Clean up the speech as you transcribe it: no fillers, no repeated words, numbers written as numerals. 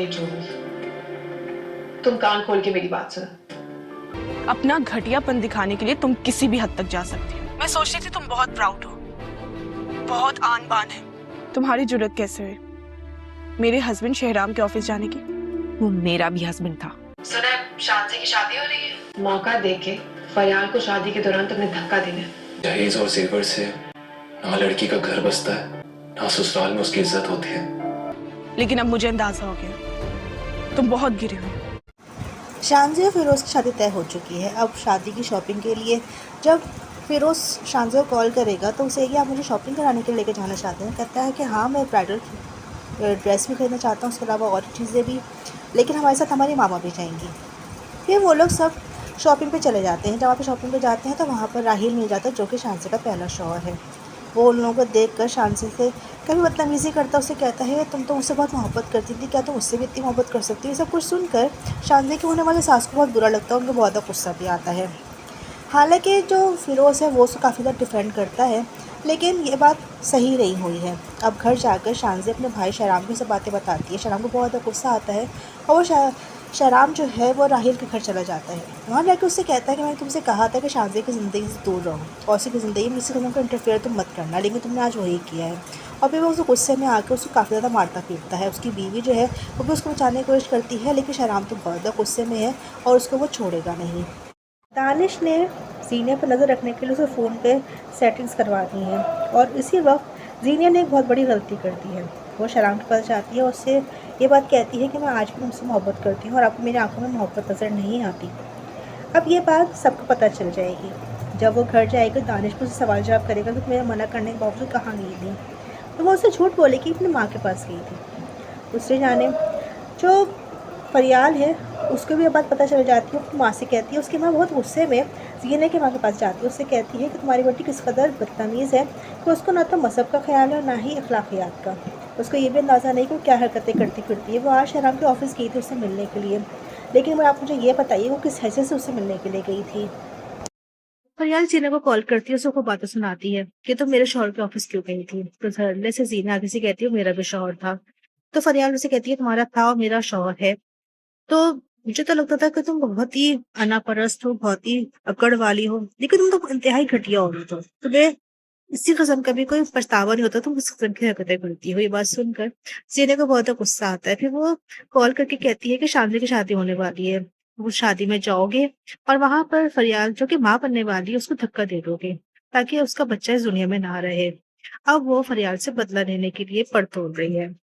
नहीं छोड़ूंगी। तुम कान खोल के मेरी बात सुनो। अपना घटियापन दिखाने के लिए तुम किसी भी हद तक जा सकती हो। मैं सोच रही थी तुम बहुत प्राउड हो, बहुत आन बान है। तुम्हारी जरूरत कैसे हुई मेरे हस्बैंड शहराम के ऑफिस जाने की? वो मेरा भी हस्बैंड था। सुना है शांति की शादी हो रही है। मौका देके फरियाल को शादी के दौरान तुमने धक्का देना। दहेज और जेवर से ना लड़की का घर बसता है, ना ससुराल में उसकी इज्जत होती है। लेकिन अब मुझे अंदाजा हो गया तुम बहुत गिरी हुई। शानजी और फिरोज़ की शादी तय हो चुकी है। अब शादी की शॉपिंग के लिए जब फिरोज़ शानजी को कॉल करेगा तो उसे कि आप मुझे शॉपिंग कराने के लिए लेकर जाना चाहते हैं। कहता है कि हाँ, मैं ब्राइडल ड्रेस भी खरीदना चाहता हूँ, उसके अलावा और चीज़ें भी, लेकिन हमारे साथ हमारी मामा भी जाएंगी। फिर वो लोग सब शॉपिंग पे चले जाते हैं। जब वहाँ पे शॉपिंग पे जाते हैं तो वहाँ पर राहिल मिल जाता है, जो कि शानजी का पहला शौहर है। वो उन लोगों को देखकर शानजी से कभी बदतमीज़ी करता, उससे कहता है तुम तो उससे बहुत मोहब्बत करती थी, क्या तुम उससे भी इतनी मोहब्बत कर सकती हो? ये सब कुछ सुनकर शानजी के होने वाले सास को बहुत बुरा लगता है, उनको बहुत ज़्यादा गुस्सा भी आता है। हालांकि जो फिरोज़ है वो उसको काफ़ी ज़्यादा डिफेंड करता है, लेकिन ये बात सही नहीं हुई है। अब घर जाकर शानजी अपने भाई शहराम को सब बातें बताती है। शहराम को बहुत ज़्यादा गुस्सा आता है और वो शहराम जो है वो राहिल के घर चला जाता है। वहाँ जाकर उससे कहता है कि मैंने तुमसे कहा था कि शानजी की ज़िंदगी से दूर रहो और उसकी ज़िंदगी में किसी को इंटरफेयर तुम मत करना, लेकिन तुमने आज वही किया है। और फिर वो उस गुस्से में आकर उसको काफ़ी ज़्यादा मारता पीटता है। उसकी बीवी जो है वो भी उसको बचाने की कोशिश करती है, लेकिन शहराम तो बहुत ज़्यादा गुस्से में है और उसको वो छोड़ेगा नहीं। दानिश ने जीनिया पर नज़र रखने के लिए उसे फ़ोन पे सेटिंग्स करवा दी हैं और इसी वक्त जीनिया ने एक बहुत बड़ी गलती कर दी है। वो शहराम के पास जाती है और उससे ये बात कहती है कि मैं आज भी तुमसे मोहब्बत करती हूँ और आपको मेरी आंखों में मोहब्बत नज़र नहीं आती। अब ये बात सबको पता चल जाएगी। जब वो घर जाएगा दानिश को सवाल जवाब करेगा कि तो मेरा मना करने के बावजूद कहाँ गई थी, तो वो उससे झूठ बोलेगी अपनी माँ के पास गई थी। दूसरी जाने जो फरियाल है उसको भी ये बात पता चल जाती है। अपनी माँ से कहती है, उसकी माँ बहुत गुस्से में जीने की माँ के पास जाती है। उससे कहती है कि तुम्हारी बेटी किस कदर बदतमीज़ है कि उसको ना तो मज़हब का ख्याल है और ना ही अखलाकियात का। उसको ये भी अंदाज़ा नहीं कि वो क्या हरकतें करती फिरती है। वो आज शहराम के ऑफिस गई थी उससे मिलने के लिए, लेकिन मैं आप मुझे ये बताइए वो किस हैसियत से उससे मिलने के लिए गई थी? फरियाल जीना को कॉल करती है, उसको बातें सुनाती है कि तुम मेरे शौहर के ऑफिस क्यों गई थी। तो धड़ल्ले से जीना आगे से कहती है मेरा भी शौहर था। तो फरियाल उसे कहती है तुम्हारा था और मेरा शौहर है। तो मुझे तो लगता था कि तुम बहुत ही अनापरस्त हो, बहुत ही अकड़ वाली हो, लेकिन तुम तो इंतहाई घटिया हो रही हो। तुम्हें इसी किस्म का भी कोई पछतावा नहीं होता, तुम किस किस्म की हरकतें करती हो। ये बात सुनकर जीने को बहुत गुस्सा आता है। फिर वो कॉल करके कहती है कि शादी की शादी होने वाली है, वो शादी में जाओगे और वहां पर फरियाल जो कि माँ बनने वाली है उसको धक्का दे दोगे ताकि उसका बच्चा इस दुनिया में ना रहे। अब वो फरियाल से बदला लेने के लिए पड़ तोड़ रही है।